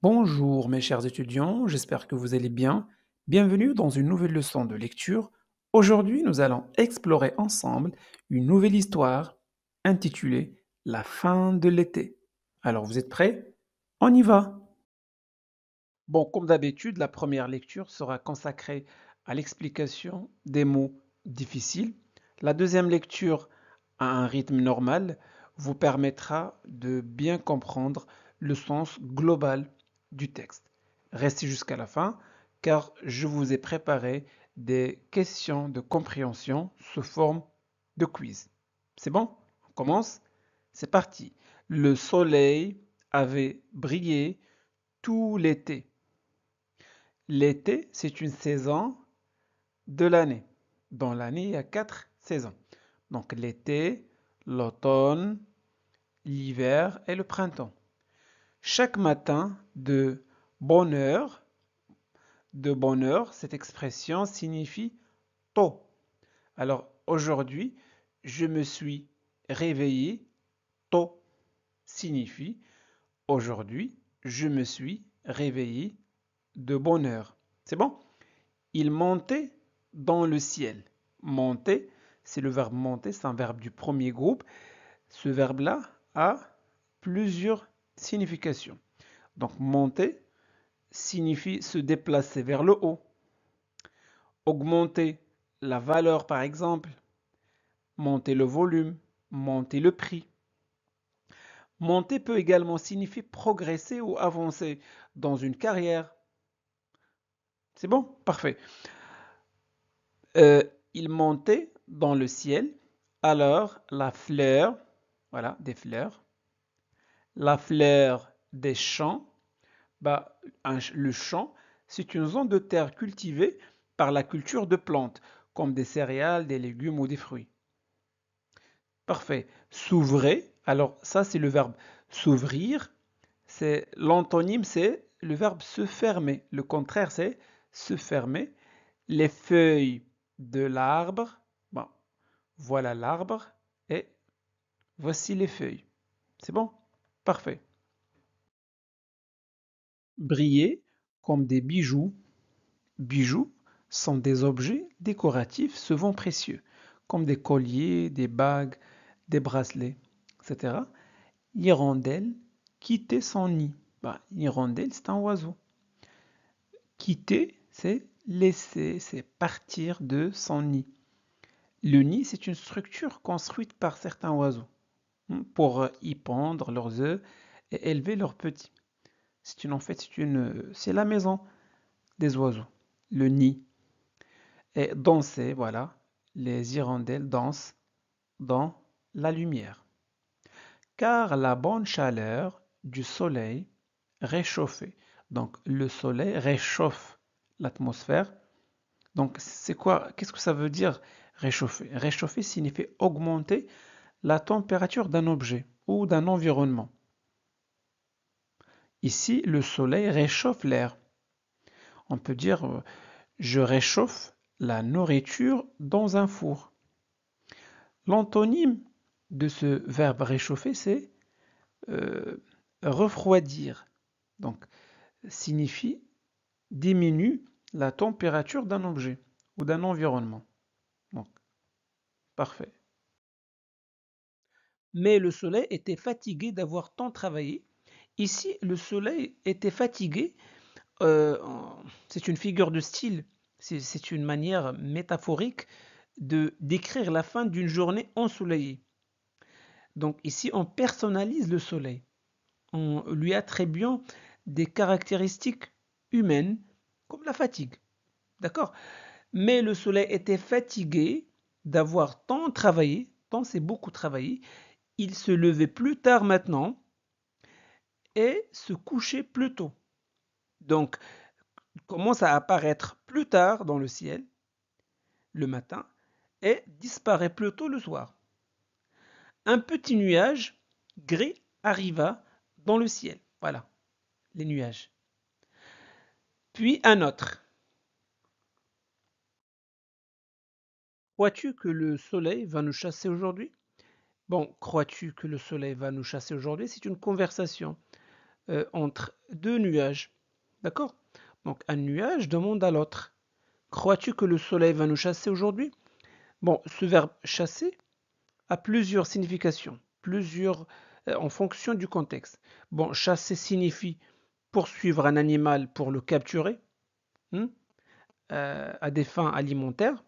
Bonjour mes chers étudiants, j'espère que vous allez bien. Bienvenue dans une nouvelle leçon de lecture. Aujourd'hui, nous allons explorer ensemble une nouvelle histoire intitulée La fin de l'été. Alors, vous êtes prêts? On y va! Bon, comme d'habitude, la première lecture sera consacrée à l'explication des mots difficiles. La deuxième lecture, à un rythme normal, vous permettra de bien comprendre le sens global du texte. Restez jusqu'à la fin, car je vous ai préparé des questions de compréhension sous forme de quiz. C'est bon? On commence? C'est parti. Le soleil avait brillé tout l'été. L'été, c'est une saison de l'année. Dans l'année, il y a 4 saisons. Donc l'été, l'automne, l'hiver et le printemps. Chaque matin bonheur, de bonheur, cette expression signifie tôt. Alors aujourd'hui, je me suis réveillé tôt signifie aujourd'hui, je me suis réveillé de bonne heure. C'est bon? Il montait dans le ciel. Monter, c'est le verbe monter, c'est un verbe du premier groupe. Ce verbe-là a plusieurs significations. Donc monter signifie se déplacer vers le haut, augmenter la valeur par exemple, monter le volume, monter le prix. Monter peut également signifier progresser ou avancer dans une carrière. C'est bon? Parfait. Euh, il montait dans le ciel, alors la fleur, voilà, des fleurs, la fleur des champs, le champ, c'est une zone de terre cultivée par la culture de plantes, comme des céréales, des légumes ou des fruits. Parfait. S'ouvrer, alors ça c'est le verbe s'ouvrir, c'est l'antonyme, c'est le verbe se fermer. Le contraire, c'est se fermer. Les feuilles de l'arbre, bon, voilà l'arbre et voici les feuilles. C'est bon? Parfait. Briller comme des bijoux. Bijoux sont des objets décoratifs souvent précieux, comme des colliers, des bagues, des bracelets, etc. Hirondelle quitter son nid. Hirondelle, c'est un oiseau. Quitter, c'est laisser, c'est partir de son nid. Le nid, c'est une structure construite par certains oiseaux pour y pondre leurs œufs et élever leurs petits. C'est la maison des oiseaux, le nid. Et danser, voilà, les hirondelles dansent dans la lumière. Car la bonne chaleur du soleil réchauffait. Donc le soleil réchauffe l'atmosphère. Donc c'est quoi? Qu'est-ce que ça veut dire réchauffer? Réchauffer signifie augmenter la température d'un objet ou d'un environnement. Ici, le soleil réchauffe l'air. On peut dire je réchauffe la nourriture dans un four. L'antonyme de ce verbe réchauffer, c'est euh, refroidir. Donc, signifie diminue la température d'un objet ou d'un environnement. Donc, parfait. Mais le soleil était fatigué d'avoir tant travaillé. Ici, le soleil était fatigué. euh, c'est une figure de style. C'est une manière métaphorique de décrire la fin d'une journée ensoleillée. Donc ici, on personnalise le soleil en lui attribuant des caractéristiques humaines comme la fatigue. D'accord? Mais le soleil était fatigué d'avoir tant travaillé, tant c'est beaucoup travaillé, il se levait plus tard maintenant et se couchait plus tôt. Donc, il commence à apparaître plus tard dans le ciel, le matin, et disparaît plus tôt le soir. Un petit nuage gris arriva dans le ciel. Voilà, les nuages. Puis un autre. Crois-tu que le soleil va nous chasser aujourd'hui? Bon, crois-tu que le soleil va nous chasser aujourd'hui? C'est une conversation. entre deux nuages. D'accord? Donc un nuage demande à l'autre. Crois-tu que le soleil va nous chasser aujourd'hui? Bon, ce verbe chasser a plusieurs significations, en fonction du contexte. Bon, chasser signifie poursuivre un animal pour le capturer, hein, à des fins alimentaires.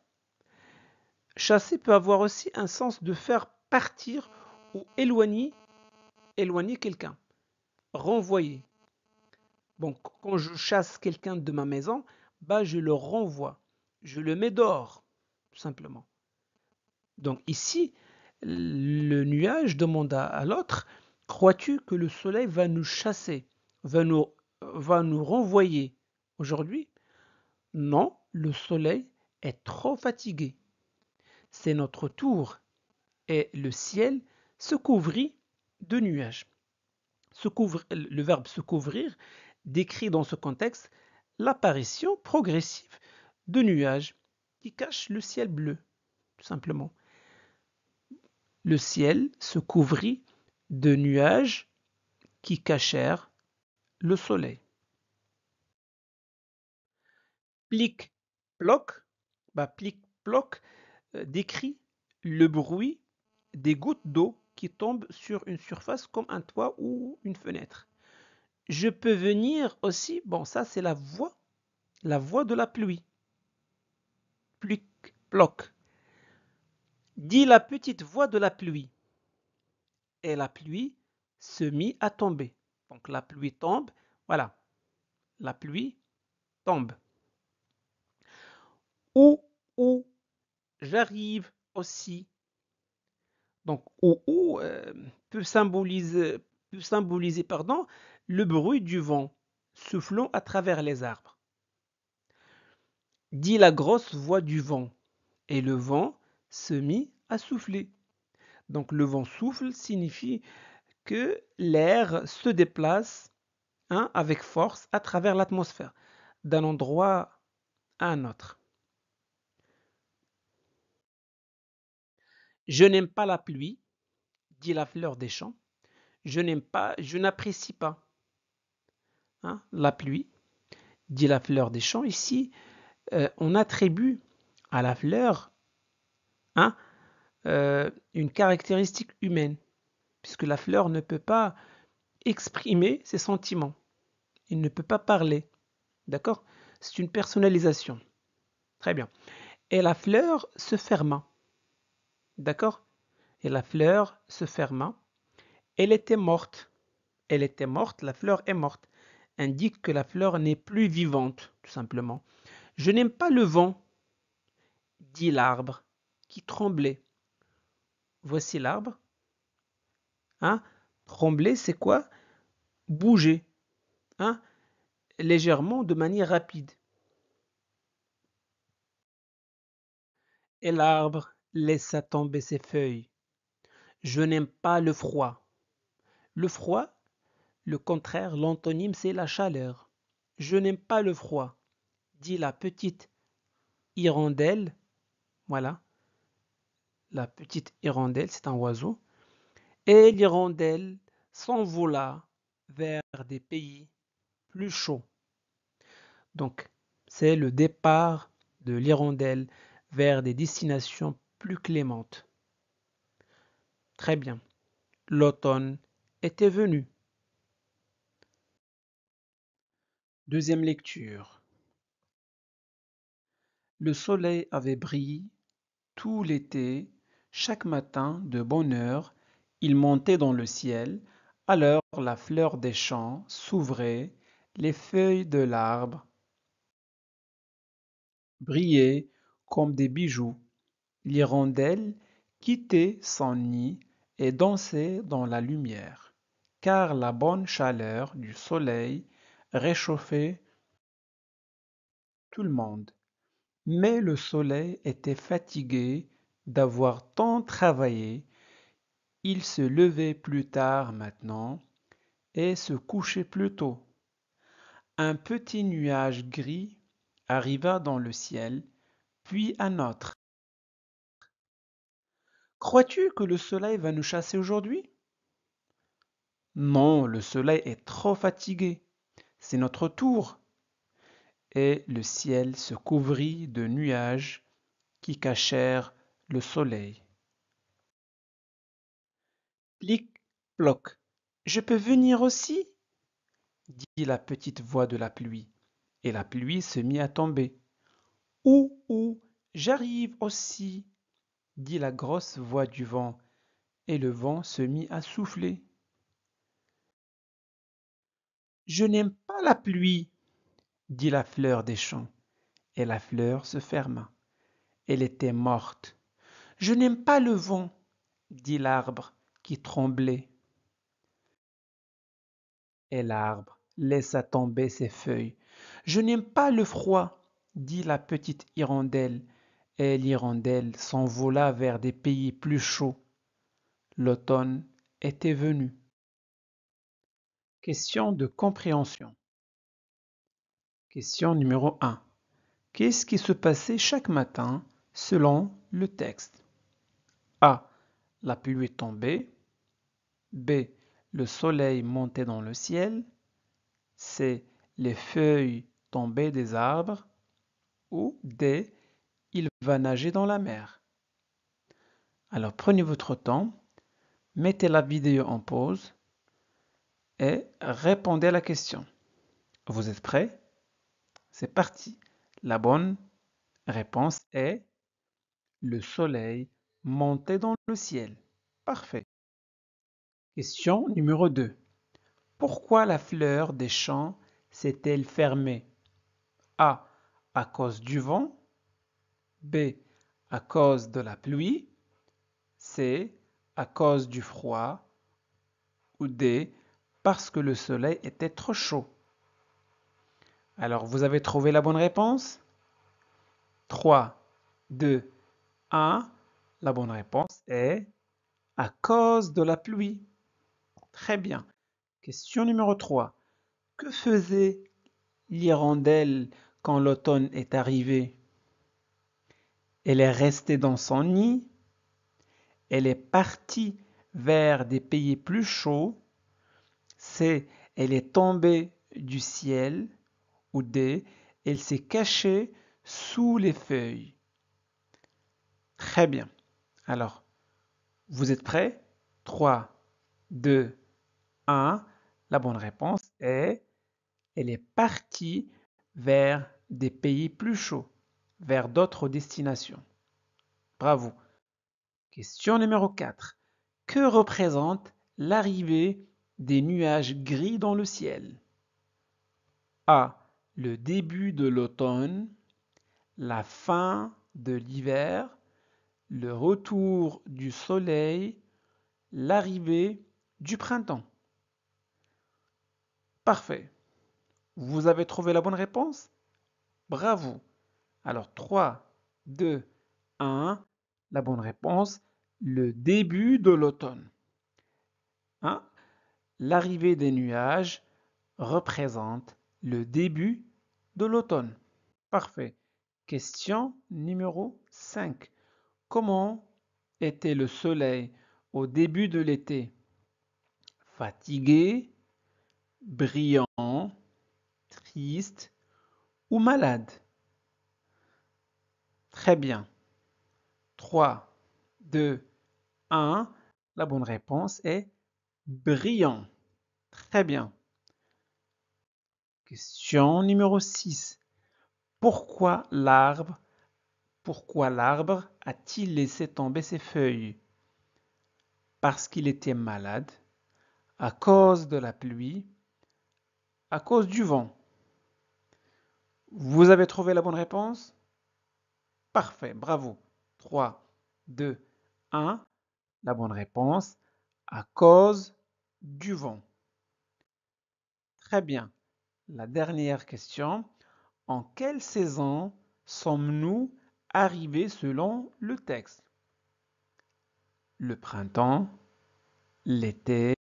Chasser peut avoir aussi un sens de faire partir ou éloigner quelqu'un, renvoyer. Donc, quand je chasse quelqu'un de ma maison, bah, je le renvoie, je le mets dehors, tout simplement. Donc ici, le nuage demande à l'autre, crois-tu que le soleil va nous chasser, va nous, va nous renvoyer aujourd'hui? Non, le soleil est trop fatigué. C'est notre tour et le ciel se couvrit de nuages. Le verbe se couvrir décrit dans ce contexte l'apparition progressive de nuages qui cachent le ciel bleu, tout simplement. Le ciel se couvrit de nuages qui cachèrent le soleil. Plic-ploc, plic-ploc décrit le bruit des gouttes d'eau qui tombent sur une surface comme un toit ou une fenêtre. Je peux venir aussi, bon ça c'est la voix de la pluie. Plic-ploc. Dis la petite voix de la pluie. Et la pluie se mit à tomber. Donc la pluie tombe, voilà, la pluie tombe. Où j'arrive aussi. Donc peut symboliser pardon, le bruit du vent soufflant à travers les arbres. Dit la grosse voix du vent, et le vent se mit à souffler. Donc le vent souffle signifie que l'air se déplace, hein, avec force à travers l'atmosphère, d'un endroit à un autre. Je n'aime pas la pluie, dit la fleur des champs. Je n'apprécie pas, hein, la pluie, dit la fleur des champs. Ici, on attribue à la fleur, hein, une caractéristique humaine, puisque la fleur ne peut pas exprimer ses sentiments. Il ne peut pas parler. D'accord? C'est une personnalisation. Très bien. Et la fleur se ferma. D'accord? Et la fleur se ferma. Elle était morte. Elle était morte, la fleur est morte. Indique que la fleur n'est plus vivante, tout simplement. Je n'aime pas le vent, dit l'arbre, qui tremblait. Voici l'arbre. Hein? Trembler, c'est quoi? Bouger, hein? Légèrement, de manière rapide. Et l'arbre laissa tomber ses feuilles. Je n'aime pas le froid. Le froid, le contraire, l'antonyme, c'est la chaleur. Je n'aime pas le froid, dit la petite hirondelle. Voilà, la petite hirondelle, c'est un oiseau. Et l'hirondelle s'envola vers des pays plus chauds. Donc, c'est le départ de l'hirondelle vers des destinations plus clémentes. Très bien. L'automne était venu. Deuxième lecture. Le soleil avait brillé tout l'été, chaque matin de bonne heure, il montait dans le ciel, alors la fleur des champs s'ouvrait, les feuilles de l'arbre brillaient comme des bijoux. L'hirondelle quittait son nid et dansait dans la lumière, car la bonne chaleur du soleil réchauffait tout le monde. Mais le soleil était fatigué d'avoir tant travaillé. Il se levait plus tard maintenant et se couchait plus tôt. Un petit nuage gris arriva dans le ciel, puis un autre. Crois-tu que le soleil va nous chasser aujourd'hui? Non, le soleil est trop fatigué. C'est notre tour. Et le ciel se couvrit de nuages qui cachèrent le soleil. Plic-ploc. Je peux venir aussi? Dit la petite voix de la pluie. Et la pluie se mit à tomber. Ouh, j'arrive aussi, dit la grosse voix du vent. Et le vent se mit à souffler. Je n'aime pas la pluie, dit la fleur des champs. Et la fleur se ferma. Elle était morte. Je n'aime pas le vent, dit l'arbre qui tremblait. Et l'arbre laissa tomber ses feuilles. Je n'aime pas le froid, dit la petite hirondelle. Et l'hirondelle s'envola vers des pays plus chauds. L'automne était venu. Question de compréhension. Question numéro 1. Qu'est-ce qui se passait chaque matin selon le texte? A. La pluie tombait. B. Le soleil montait dans le ciel. C. Les feuilles tombaient des arbres. Ou D. Il va nager dans la mer. Alors prenez votre temps, mettez la vidéo en pause et répondez à la question. Vous êtes prêts? C'est parti. La bonne réponse est le soleil montait dans le ciel. Parfait. Question numéro 2. Pourquoi la fleur des champs s'est-elle fermée? A. À cause du vent. B. À cause de la pluie. C. À cause du froid. Ou D. Parce que le soleil était trop chaud. Alors, vous avez trouvé la bonne réponse? 3, 2, 1. La bonne réponse est à cause de la pluie. Très bien. Question numéro 3. Que faisait l'hirondelle quand l'automne est arrivé? Elle est restée dans son nid. Elle est partie vers des pays plus chauds. C. Elle est tombée du ciel. Ou D. Elle s'est cachée sous les feuilles. Très bien. Alors, vous êtes prêts? 3, 2, 1. La bonne réponse est elle est partie vers des pays plus chauds, vers d'autres destinations. Bravo. Question numéro 4. Que représente l'arrivée des nuages gris dans le ciel? A. Le début de l'automne, la fin de l'hiver, le retour du soleil, l'arrivée du printemps. Parfait. Vous avez trouvé la bonne réponse? Bravo. Alors 3, 2, 1. La bonne réponse, le début de l'automne. Hein? L'arrivée des nuages représente le début de l'automne. Parfait. Question numéro 5. Comment était le soleil au début de l'été? Fatigué, brillant, triste ou malade? Très bien. 3, 2, 1. La bonne réponse est brillant. Très bien. Question numéro 6. Pourquoi l'arbre, pourquoi l'arbre a-t-il laissé tomber ses feuilles? Parce qu'il était malade, à cause de la pluie, à cause du vent. Vous avez trouvé la bonne réponse? Parfait, bravo. 3, 2, 1. La bonne réponse, à cause du vent. Très bien. La dernière question. En quelle saison sommes-nous arrivés selon le texte? Le printemps, l'été,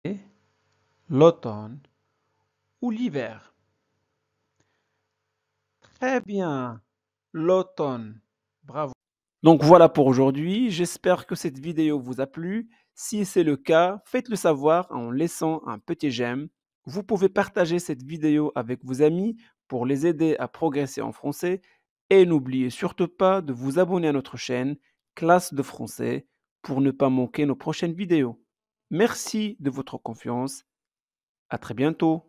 l'automne ou l'hiver? Très bien, l'automne. Bravo. Donc voilà pour aujourd'hui. J'espère que cette vidéo vous a plu. Si c'est le cas, faites-le savoir en laissant un petit j'aime. Vous pouvez partager cette vidéo avec vos amis pour les aider à progresser en français et n'oubliez surtout pas de vous abonner à notre chaîne Classe de français pour ne pas manquer nos prochaines vidéos. Merci de votre confiance. À très bientôt.